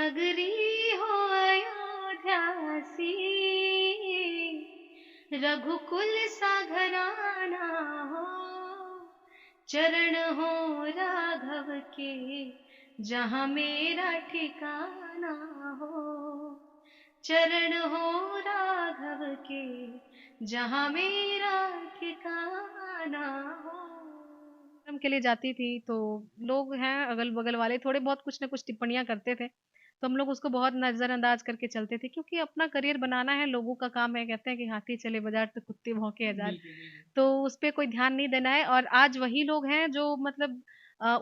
नगरी हो अयोध्या सी, रघुकुल सा घराना हो, चरण हो राघव के, जहाँ मेरा ठिकाना हो। चरण हो राघव के, जहाँ मेरा ठिकाना हो। हम के लिए जाती थी तो लोग हैं अगल बगल वाले थोड़े बहुत कुछ ना कुछ टिप्पणियां करते थे, तो हम लोग उसको बहुत नजरअंदाज करके चलते थे, क्योंकि अपना करियर बनाना है, लोगों का काम है, कहते हैं कि हाथी चले बाजार तो कुत्ते भौंके हजार। बिल्कुल बिल्कुल। तो उस पे कोई ध्यान नहीं देना है। और आज वही लोग हैं जो मतलब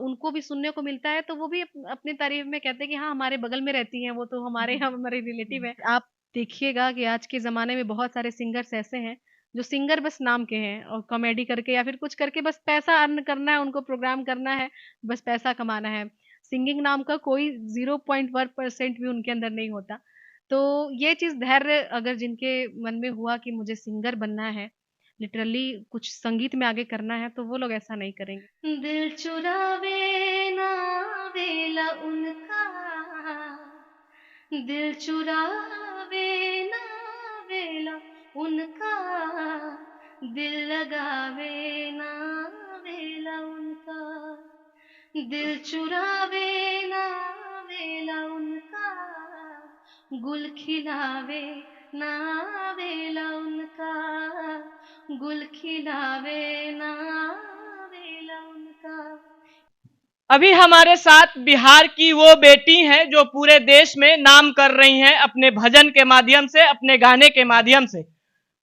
उनको भी सुनने को मिलता है, तो वो भी अपनी तारीफ में कहते हैं कि हाँ हमारे बगल में रहती हैं, वो तो हमारे यहाँ हमारे रिलेटिव है। आप देखिएगा कि आज के ज़माने में बहुत सारे सिंगर्स ऐसे हैं, जो सिंगर बस नाम के हैं और कॉमेडी करके या फिर कुछ करके बस पैसा अर्न करना है, उनको प्रोग्राम करना है, बस पैसा कमाना है। सिंगिंग नाम का कोई 0.1% भी उनके अंदर नहीं होता। तो ये चीज़ धैर्य अगर जिनके मन में हुआ कि मुझे सिंगर बनना है, लिटरली कुछ संगीत में आगे करना है, तो वो लोग ऐसा नहीं करेंगे। दिल चुरावे ना वेला उनका, दिल चुरावे ना वेला उनका, दिल लगावे ना वेला उनका, दिल चुरावे ना वेला उनका, गुल खिलावे ना वेला उनका, गुल खिलावे ना वेला उनका। अभी हमारे साथ बिहार की वो बेटी हैं जो पूरे देश में नाम कर रही हैं अपने भजन के माध्यम से, अपने गाने के माध्यम से।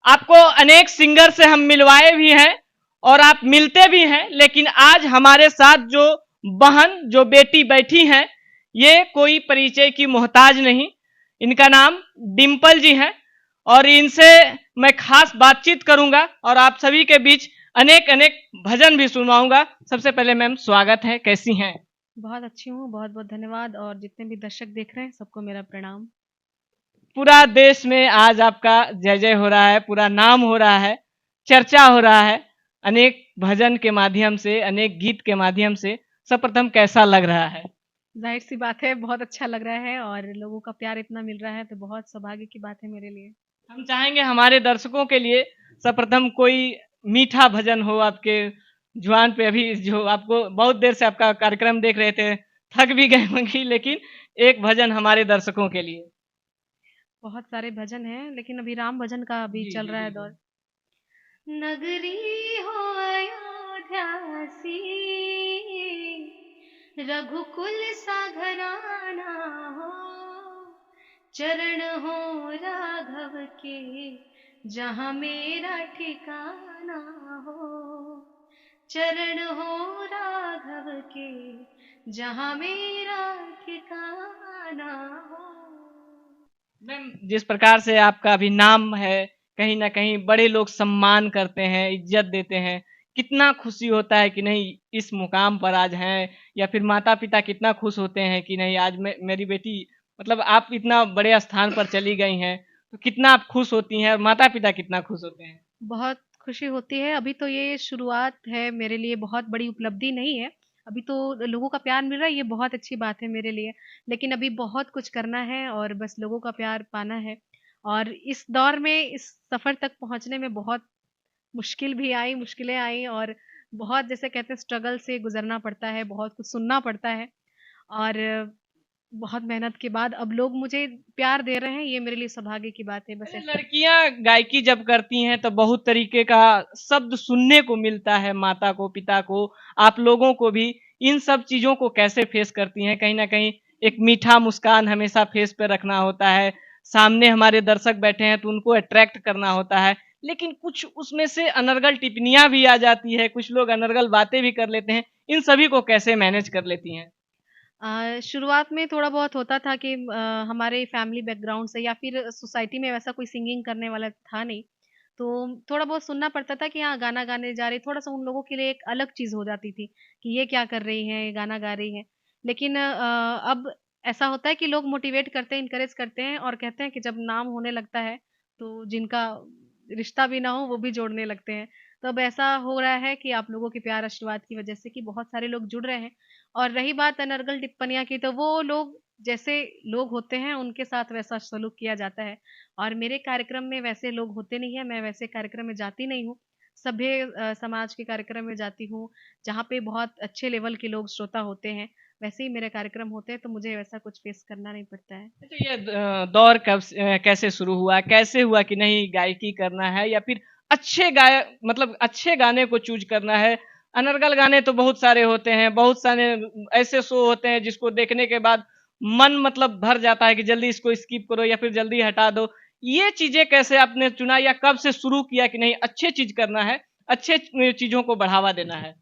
आपको अनेक सिंगर से हम मिलवाए भी हैं और आप मिलते भी हैं, लेकिन आज हमारे साथ जो बहन, जो बेटी बैठी हैं, ये कोई परिचय की मोहताज नहीं। इनका नाम डिम्पल जी है और इनसे मैं खास बातचीत करूंगा और आप सभी के बीच अनेक अनेक भजन भी सुनवाऊंगा। सबसे पहले मैम स्वागत है, कैसी हैं? बहुत अच्छी हूँ, बहुत बहुत धन्यवाद। और जितने भी दर्शक देख रहे हैं सबको मेरा प्रणाम। पूरा देश में आज आपका जय जय हो रहा है, पूरा नाम हो रहा है, चर्चा हो रहा है अनेक भजन के माध्यम से, अनेक गीत के माध्यम से। सर्वप्रथम कैसा लग रहा है? जाहिर सी बात है बहुत अच्छा लग रहा है, और लोगों का प्यार इतना मिल रहा है तो बहुत सौभाग्य की बात है मेरे लिए। हम चाहेंगे हमारे दर्शकों के लिए सर्वप्रथम कोई मीठा भजन हो आपके जुबान पे। अभी जो आपको बहुत देर से आपका कार्यक्रम देख रहे थे, थक भी गए होंगी, लेकिन एक भजन हमारे दर्शकों के लिए। बहुत सारे भजन हैं, लेकिन अभी राम भजन का अभी जी चल जी रहा है बिल्कुल। दौर। नगरी हो अयोध्या सी, रघुकुल सा घराना हो, चरण हो राघव के, जहाँ मेरा ठिकाना हो। चरण हो राघव के, जहाँ मेरा ठिकाना हो। मैम, जिस प्रकार से आपका अभी नाम है, कहीं ना कहीं बड़े लोग सम्मान करते हैं, इज्जत देते हैं, कितना खुशी होता है कि नहीं इस मुकाम पर आज हैं, या फिर माता पिता कितना खुश होते हैं कि नहीं आज मेरी बेटी, मतलब आप इतना बड़े स्थान पर चली गई हैं, तो कितना आप खुश होती हैं और माता पिता कितना खुश होते हैं? बहुत खुशी होती है। अभी तो ये शुरुआत है मेरे लिए, बहुत बड़ी उपलब्धि नहीं है। अभी तो लोगों का प्यार मिल रहा है, ये बहुत अच्छी बात है मेरे लिए। लेकिन अभी बहुत कुछ करना है और बस लोगों का प्यार पाना है। और इस दौर में, इस सफ़र तक पहुँचने में बहुत मुश्किल भी आई, मुश्किलें आई, और बहुत जैसे कहते हैं स्ट्रगल से गुज़रना पड़ता है, बहुत कुछ सुनना पड़ता है। और बहुत मेहनत के बाद अब लोग मुझे प्यार दे रहे हैं, ये मेरे लिए सौभाग्य की बात है, बस अरे, ऐसे। लड़कियां गायकी जब करती हैं तो बहुत तरीके का शब्द सुनने को मिलता है, माता को, पिता को, आप लोगों को भी। इन सब चीजों को कैसे फेस करती हैं? कहीं ना कहीं एक मीठा मुस्कान हमेशा फेस पे रखना होता है, सामने हमारे दर्शक बैठे हैं तो उनको अट्रैक्ट करना होता है, लेकिन कुछ उसमें से अनर्गल टिप्पणियां भी आ जाती है, कुछ लोग अनर्गल बातें भी कर लेते हैं। इन सभी को कैसे मैनेज कर लेती हैं? शुरुआत में थोड़ा बहुत होता था कि हमारे फैमिली बैकग्राउंड से या फिर सोसाइटी में वैसा कोई सिंगिंग करने वाला था नहीं, तो थोड़ा बहुत सुनना पड़ता था कि हाँ गाना गाने जा रही, थोड़ा सा उन लोगों के लिए एक अलग चीज़ हो जाती थी कि ये क्या कर रही हैं, ये गाना गा रही हैं। लेकिन अब ऐसा होता है कि लोग मोटिवेट करते हैं, इनकरेज करते हैं और कहते हैं कि जब नाम होने लगता है तो जिनका रिश्ता भी ना हो वो भी जोड़ने लगते हैं। तो अब ऐसा हो रहा है कि आप लोगों के प्यार आशीर्वाद की वजह से कि बहुत सारे लोग जुड़ रहे हैं। और रही बात अनर्गल टिप्पणियाँ की, तो वो लोग जैसे लोग होते हैं उनके साथ वैसा सलूक किया जाता है। और मेरे कार्यक्रम में वैसे लोग होते नहीं हैं, मैं वैसे कार्यक्रम में जाती नहीं हूँ। सभ्य समाज के कार्यक्रम में जाती हूँ, जहाँ पे बहुत अच्छे लेवल के लोग श्रोता होते हैं, वैसे ही मेरे कार्यक्रम होते हैं, तो मुझे वैसा कुछ फेस करना नहीं पड़ता है। अच्छा, ये दौर कैसे शुरू हुआ? कैसे हुआ कि नहीं गायकी करना है, या फिर मतलब अच्छे गाने को चूज़ करना है? अनर्गल गाने तो बहुत सारे होते हैं, बहुत सारे ऐसे शो होते हैं जिसको देखने के बाद मन मतलब भर जाता है कि जल्दी इसको स्किप करो या फिर जल्दी हटा दो। ये चीज़ें कैसे आपने चुना, या कब से शुरू किया कि नहीं अच्छे चीज़ करना है, अच्छे चीज़ों को बढ़ावा देना है?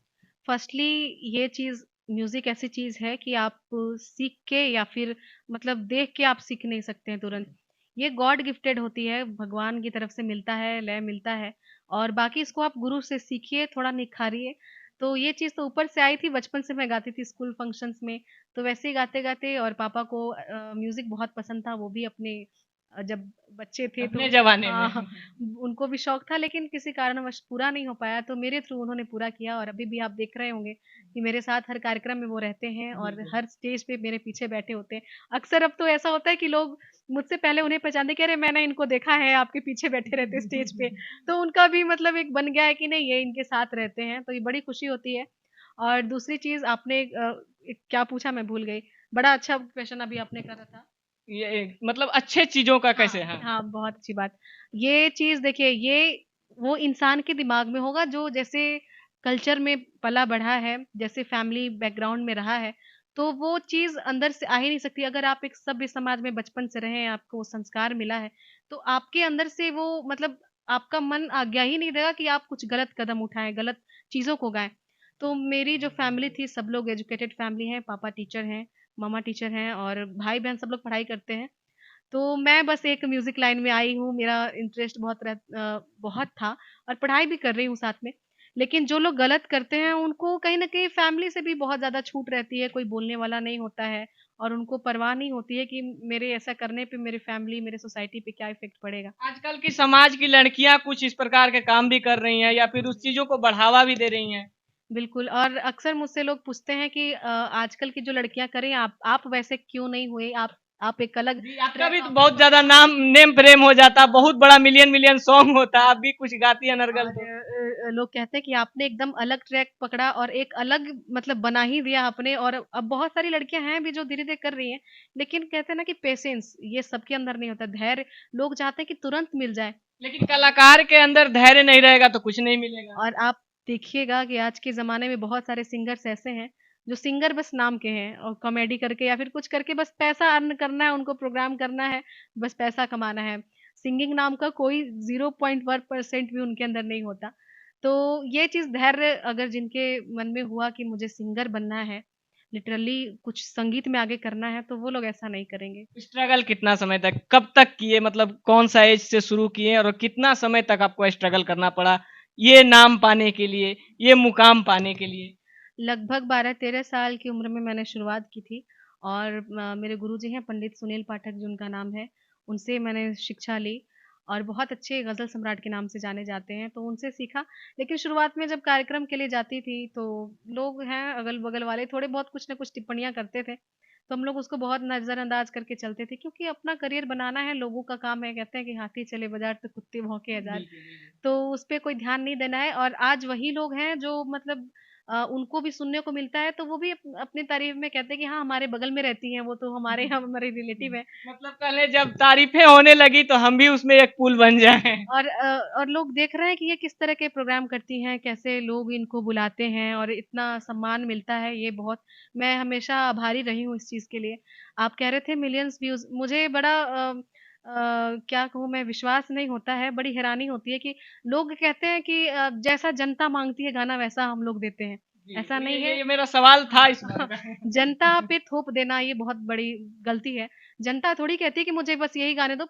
फर्स्टली ये चीज़ म्यूज़िक ऐसी चीज़ है कि आप सीख के या फिर मतलब देख के आप सीख नहीं सकते हैं तुरंत। ये गॉड गिफ्टेड होती है, भगवान की तरफ से मिलता है, लय मिलता है और बाकी इसको आप गुरु से सीखिए, थोड़ा निखारिए। तो ये चीज़ तो ऊपर से आई थी, बचपन से मैं गाती थी स्कूल फंक्शंस में, तो वैसे ही गाते-गाते और पापा को म्यूज़िक बहुत पसंद था, वो भी अपने जब बच्चे थे तो अपने ज़माने में। हाँ, उनको भी शौक था लेकिन किसी कारणवश पूरा नहीं हो पाया, तो मेरे थ्रू उन्होंने पूरा किया और अभी भी आप देख रहे होंगे कि मेरे साथ हर कार्यक्रम में वो रहते हैं और बिल्कुल। हर स्टेज पे मेरे पीछे बैठे होते हैं। अक्सर अब तो ऐसा होता है कि लोग मुझसे पहले उन्हें पहचानते कि अरे मैंने इनको देखा है, आपके पीछे बैठे रहते हैं स्टेज पे। तो उनका भी मतलब एक बन गया है कि नहीं ये इनके साथ रहते हैं, तो ये बड़ी खुशी होती है। और दूसरी चीज़ आपने एक क्या पूछा मैं भूल गई। बड़ा अच्छा क्वेश्चन अभी आपने करा था। ये मतलब अच्छे चीज़ों का हाँ, कैसे? हाँ। हाँ, बहुत अच्छी बात। ये चीज़ देखिए ये वो इंसान के दिमाग में होगा जो जैसे कल्चर में पला-बढ़ा है, जैसे फैमिली बैकग्राउंड में रहा है, तो वो चीज़ अंदर से आ ही नहीं सकती। अगर आप एक सभ्य समाज में बचपन से रहे हैं, आपको वो संस्कार मिला है, तो आपके अंदर से वो मतलब आपका मन आज्ञा ही नहीं देगा कि आप कुछ गलत कदम उठाएँ, गलत चीज़ों को गाएँ। तो मेरी जो फैमिली थी, सब लोग एजुकेटेड फैमिली है, पापा टीचर हैं, मम्मा टीचर हैं और भाई-बहन सब लोग पढ़ाई करते हैं। तो मैं बस एक म्यूज़िक लाइन में आई हूँ, मेरा इंटरेस्ट बहुत था और पढ़ाई भी कर रही हूँ साथ में। लेकिन जो लोग गलत करते हैं, उनको कहीं न कहीं फैमिली से भी बहुत ज़्यादा छूट रहती है, कोई बोलने वाला नहीं होता है और उनको परवाह नहीं होती है कि मेरे ऐसा करने पे मेरी फैमिली, मेरे सोसाइटी पे क्या इफ़ेक्ट पड़ेगा। आजकल की समाज की लड़कियां कुछ इस प्रकार के काम भी कर रही हैं, या फिर उस चीज़ों को बढ़ावा भी दे रही हैं। बिल्कुल और अक्सर मुझसे लोग पूछते हैं कि आजकल की जो लड़कियाँ करें, आप वैसे क्यों नहीं हुए? आप एक अलग जी, आपका भी तो बहुत ज़्यादा नेम फ्रेम हो जाता, बहुत बड़ा मिलियन मिलियन सॉन्ग होता, आप भी कुछ गाती हैं अनर्गल और तो। लोग कहते हैं कि आपने एकदम अलग ट्रैक पकड़ा और एक अलग मतलब बना ही दिया आपने और अब बहुत सारी लड़कियां हैं भी जो धीरे-धीरे कर रही हैं, लेकिन कहते हैं ना कि पेशेंस ये सबके अंदर नहीं होता, धैर्य लोग चाहते हैं कि तुरंत मिल जाए। लेकिन कलाकार के अंदर धैर्य नहीं रहेगा तो कुछ नहीं मिलेगा। और आप देखिएगा कि आज के ज़माने में बहुत सारे सिंगर्स ऐसे हैं, जो सिंगर बस नाम के हैं और कॉमेडी करके या फिर कुछ करके बस पैसा अर्न करना है, उनको प्रोग्राम करना है, बस पैसा कमाना है। सिंगिंग नाम का कोई 0.1% भी उनके अंदर नहीं होता। तो ये चीज़ धैर्य अगर जिनके मन में हुआ कि मुझे सिंगर बनना है, लिटरली कुछ संगीत में आगे करना है, तो वो लोग ऐसा नहीं करेंगे। स्ट्रगल कितना समय तक, कब तक किए, मतलब कौन सा एज से शुरू किए और कितना समय तक आपको स्ट्रगल करना पड़ा, ये नाम पाने के लिए, ये मुकाम पाने के लिए? लगभग 12-13 साल की उम्र में मैंने शुरुआत की थी और मेरे गुरुजी हैं पंडित सुनील पाठक जी उनका नाम है, उनसे मैंने शिक्षा ली और बहुत अच्छे गज़ल सम्राट के नाम से जाने जाते हैं, तो उनसे सीखा। लेकिन शुरुआत में जब कार्यक्रम के लिए जाती थी, तो लोग हैं अगल-बगल वाले थोड़े बहुत कुछ न कुछ टिप्पणियाँ करते थे, तो हम लोग उसको बहुत नज़रअंदाज करके चलते थे क्योंकि अपना करियर बनाना है, लोगों का काम है, कहते हैं कि हाथी चले बाज़ार तो कुत्ते भौंके हज़ार। बिल्कुल, बिल्कुल। तो उस पे कोई ध्यान नहीं देना है और आज वही लोग हैं जो मतलब उनको भी सुनने को मिलता है तो वो भी अपनी तारीफ में कहते हैं कि हाँ हमारे बगल में रहती हैं वो तो हमारे रिलेटिव है मतलब पहले जब तारीफें होने लगी तो हम भी उसमें एक पुल बन जाएं। और लोग देख रहे हैं कि ये किस तरह के प्रोग्राम करती हैं कैसे लोग इनको बुलाते हैं और इतना सम्मान मिलता है ये बहुत मैं हमेशा आभारी रही हूँ इस चीज़ के लिए आप कह रहे थे मिलियंस व्यूज मुझे बड़ा क्या कहूँ मैं विश्वास नहीं होता है बड़ी हैरानी होती है कि लोग कहते हैं कि जैसा जनता मांगती है गाना वैसा हम लोग देते हैं जी, ऐसा तो नहीं है ये मेरा सवाल था इस बार हाँ, का। जनता पे थोप देना ये बहुत बड़ी गलती है जनता थोड़ी कहती है कि मुझे बस यही गाने दो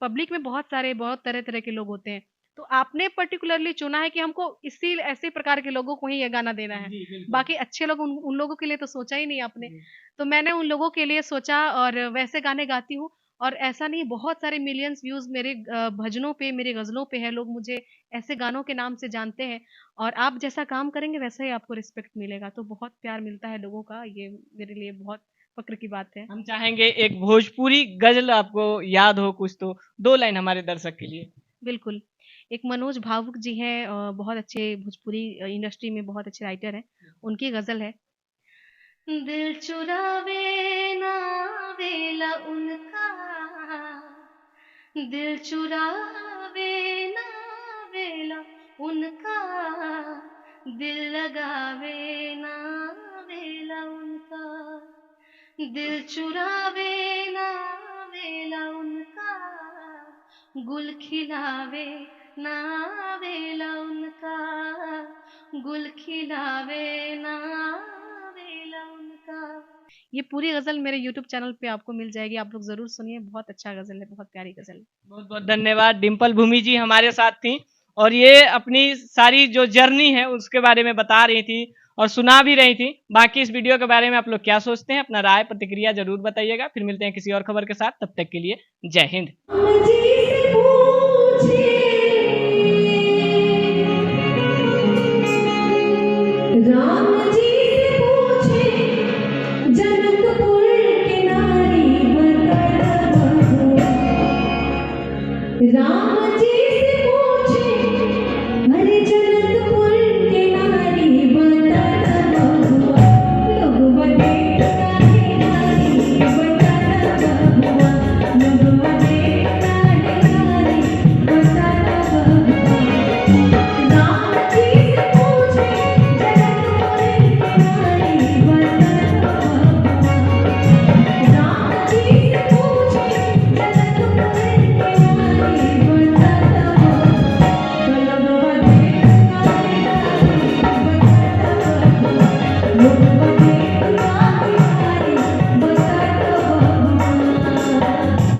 पब्लिक में बहुत सारे बहुत तरह-तरह के लोग होते हैं। तो आपने पर्टिकुलरली चुना है कि हमको इसी ऐसे प्रकार के लोगों को ही ये गाना देना है। जी, बिल्कुल। बाकी अच्छे लोग उन उन लोगों के लिए तो सोचा ही नहीं आपने। जी। तो मैंने उन लोगों के लिए सोचा और वैसे गाने गाती हूँ और ऐसा नहीं बहुत सारे मिलियंस व्यूज़ मेरे भजनों पे, मेरी ग़ज़लों पे है। लोग मुझे ऐसे गानों के नाम से जानते हैं और आप जैसा काम करेंगे वैसा ही आपको रिस्पेक्ट मिलेगा। तो बहुत प्यार मिलता है लोगों का, ये मेरे लिए बहुत फ़क्र की बात है। हम चाहेंगे एक भोजपुरी गज़ल आपको याद हो कुछ तो 2 लाइन हमारे दर्शक के लिए। बिल्कुल। एक मनोज भावुक जी हैं बहुत अच्छे भोजपुरी इंडस्ट्री में बहुत अच्छे राइटर हैं। उनकी ग़ज़ल है दिल चुरावे ना वेला उनका दिल चुरावे ना वेला उनका दिल लगावे ना वेला उनका दिल चुरावे ना वेला उनका गुल खिलावे ना वेला उनका गुल खिलावे ना वेला उनका। ये पूरी गज़ल मेरे यूट्यूब चैनल पे आपको मिल जाएगी, आप लोग ज़रूर सुनिए, बहुत अच्छा गज़ल है, बहुत प्यारी गज़ल है। बहुत-बहुत धन्यवाद। डिम्पल भूमि जी हमारे साथ थीं और ये अपनी सारी जो जर्नी है उसके बारे में बता रही थी और सुना भी रही थी। बाकी इस वीडियो के बारे में आप लोग क्या सोचते हैं? अपना राय प्रतिक्रिया ज़रूर बताइएगा। फिर मिलते हैं किसी और खबर के साथ, तब तक के लिए जय हिंद। राम जी से पूछे जनकपुर की नारी बता राम जी